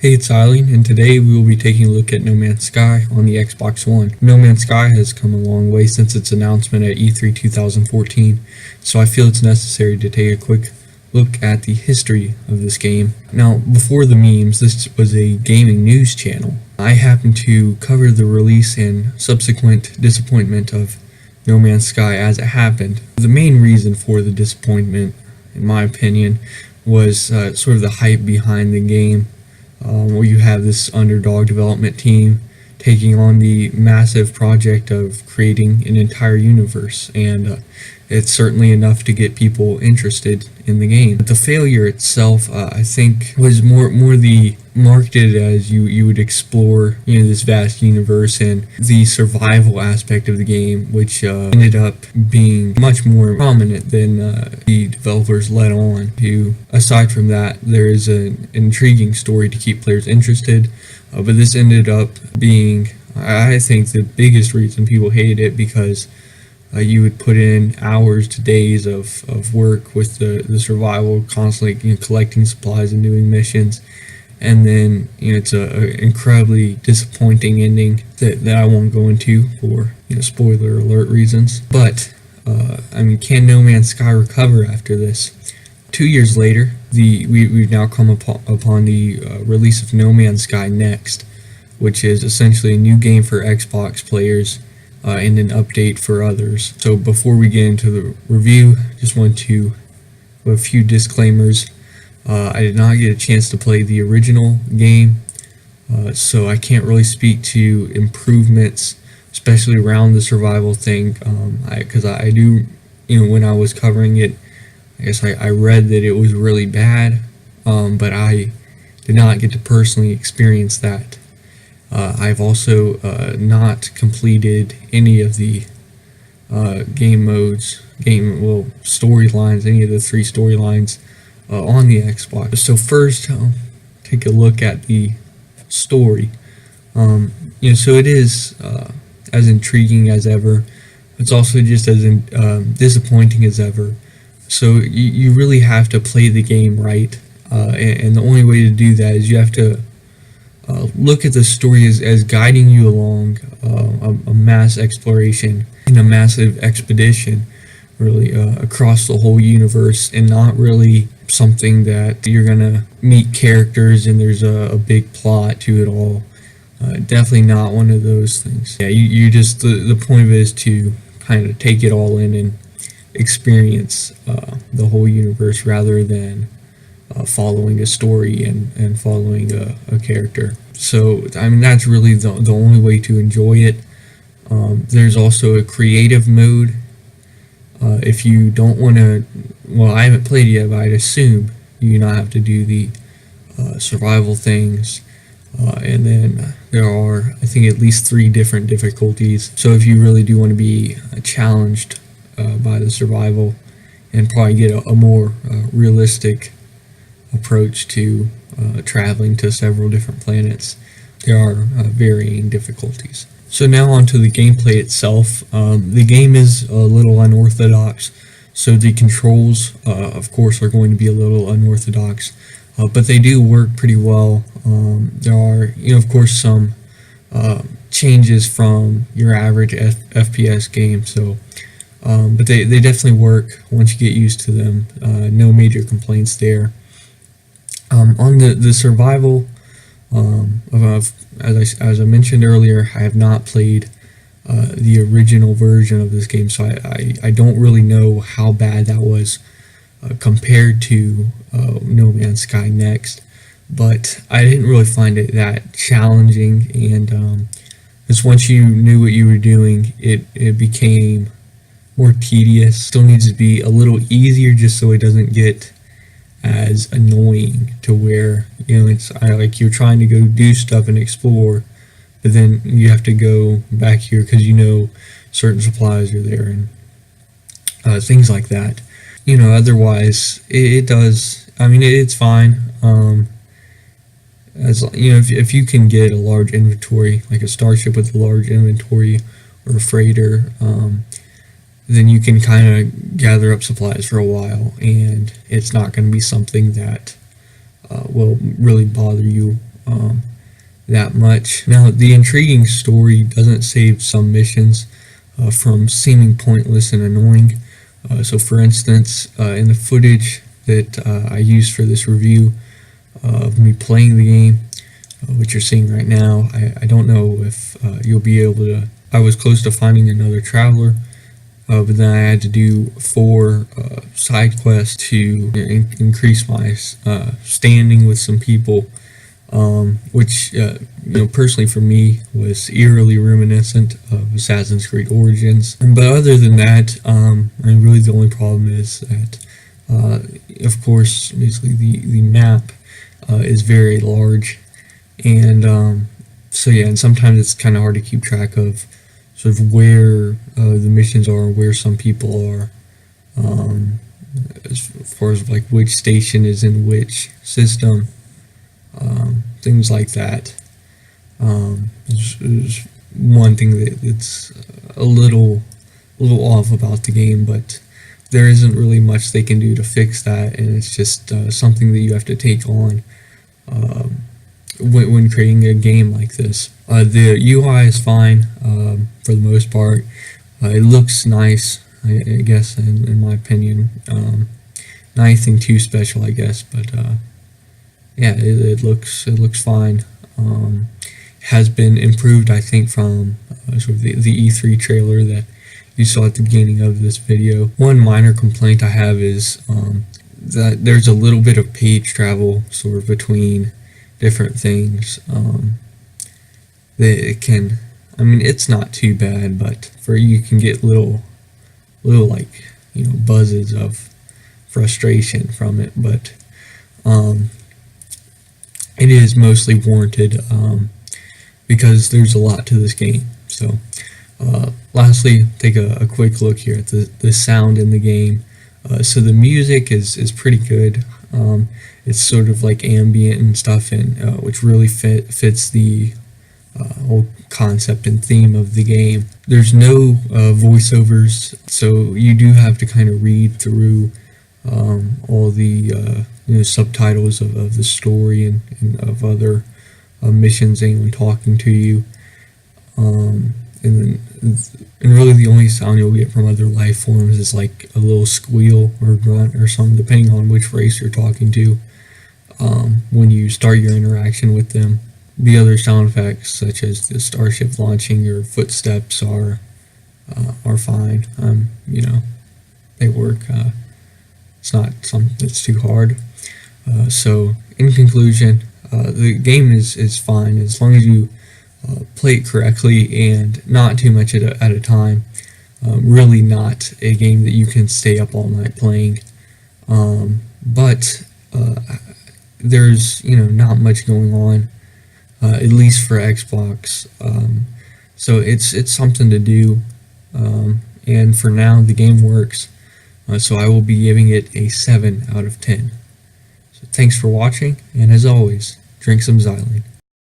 Hey, it's Eileen, and today we will be taking a look at No Man's Sky on the Xbox One. No Man's Sky has come a long way since its announcement at E3 2014, so I feel it's necessary to take a quick look at the history of this game. Now, before the memes, this was a gaming news channel. I happened to cover the release and subsequent disappointment of No Man's Sky as it happened. The main reason for the disappointment, in my opinion, was sort of the hype behind the game. Where you have this underdog development team taking on the massive project of creating an entire universe, and it's certainly enough to get people interested in the game. But the failure itself, I think, was more the marketed as you would explore this vast universe, and the survival aspect of the game, which ended up being much more prominent than the developers let on to. Aside from that, there is an intriguing story to keep players interested, but this ended up being, I think, the biggest reason people hated it, because you would put in hours to days of work with the survival, constantly collecting supplies and doing missions, and then it's a incredibly disappointing ending that I won't go into for spoiler alert reasons. But can No Man's Sky recover after this? 2 years later, we've now come upon the release of No Man's Sky Next, which is essentially a new game for Xbox players and an update for others. So before we get into the review, just want to have a few disclaimers. I did not get a chance to play the original game, so I can't really speak to improvements, especially around the survival thing, because I do, when I was covering it, I guess I read that it was really bad, but I did not get to personally experience that. I've also not completed any of the game modes, storylines, any of the 3 storylines on the Xbox. So first, I'll take a look at the story. So it is as intriguing as ever. It's also just as disappointing as ever. So you really have to play the game right, and the only way to do that is you have to look at the story as guiding you along a mass exploration and a massive expedition, really, across the whole universe, and not really something that you're gonna meet characters and there's a big plot to it all. Definitely not one of those things. Yeah, you just, the point of it is to kind of take it all in and experience the whole universe, rather than following a story and following a character. So that's really the only way to enjoy it. There's also a creative mode. If you don't want to, I haven't played yet, but I'd assume you not have to do the survival things. And then there are, I think, at least 3 different difficulties. So if you really do want to be challenged by the survival and probably get a more realistic approach to traveling to several different planets, there are varying difficulties. So now onto the gameplay itself. The game is a little unorthodox, so the controls, of course, are going to be a little unorthodox, but they do work pretty well. There are, of course, some changes from your average FPS game, so but they definitely work once you get used to them. No major complaints there. On the survival, as I mentioned earlier, I have not played the original version of this game, so I don't really know how bad that was compared to No Man's Sky Next, but I didn't really find it that challenging, and just once you knew what you were doing, it became more tedious. Still needs to be a little easier, just so it doesn't get as annoying to where it's like you're trying to go do stuff and explore, but then you have to go back here because certain supplies are there and things like that. Otherwise it does. It's fine. As if you can get a large inventory, like a starship with a large inventory or a freighter, then you can kind of gather up supplies for a while, and it's not going to be something that will really bother you that much. Now, the intriguing story doesn't save some missions from seeming pointless and annoying. So for instance, in the footage that I used for this review of me playing the game, which you're seeing right now, I don't know if you'll be able to. I was close to finding another traveler, but then I had to do 4 side quests to increase my standing with some people, which personally for me was eerily reminiscent of Assassin's Creed Origins. But other than that, really the only problem is that, of course, basically the map is very large, and and sometimes it's kind of hard to keep track of sort of where the missions are, where some people are, as far as like which station is in which system, things like that. Is one thing that's a little off about the game, but there isn't really much they can do to fix that, and it's just something that you have to take on when creating a game like this. The UI is fine for the most part. It looks nice, I guess, in my opinion. Not anything too special, I guess, but yeah, it looks fine. Has been improved, I think, from sort of the E3 trailer that you saw at the beginning of this video. One minor complaint I have is that there's a little bit of page travel sort of between different things. That it can, it's not too bad, but you can get little like, buzzes of frustration from it, but it is mostly warranted because there's a lot to this game. So lastly, take a quick look here at the sound in the game. So the music is pretty good. It's sort of like ambient and stuff, and which really fits the whole concept and theme of the game. There's no voiceovers, so you do have to kind of read through all the subtitles of the story and of other missions, anyone talking to you, and really the only sound you'll get from other life forms is like a little squeal or grunt or something, depending on which race you're talking to, when you start your interaction with them. The other sound effects, such as the starship launching or footsteps, are fine. They work. It's not something that's too hard. So in conclusion, the game is fine as long as you play it correctly and not too much at a time. Really not a game that you can stay up all night playing. But there's not much going on, at least for Xbox. So it's something to do. And for now, the game works. So I will be giving it a 7 out of 10. So thanks for watching, and as always, drink some xylene.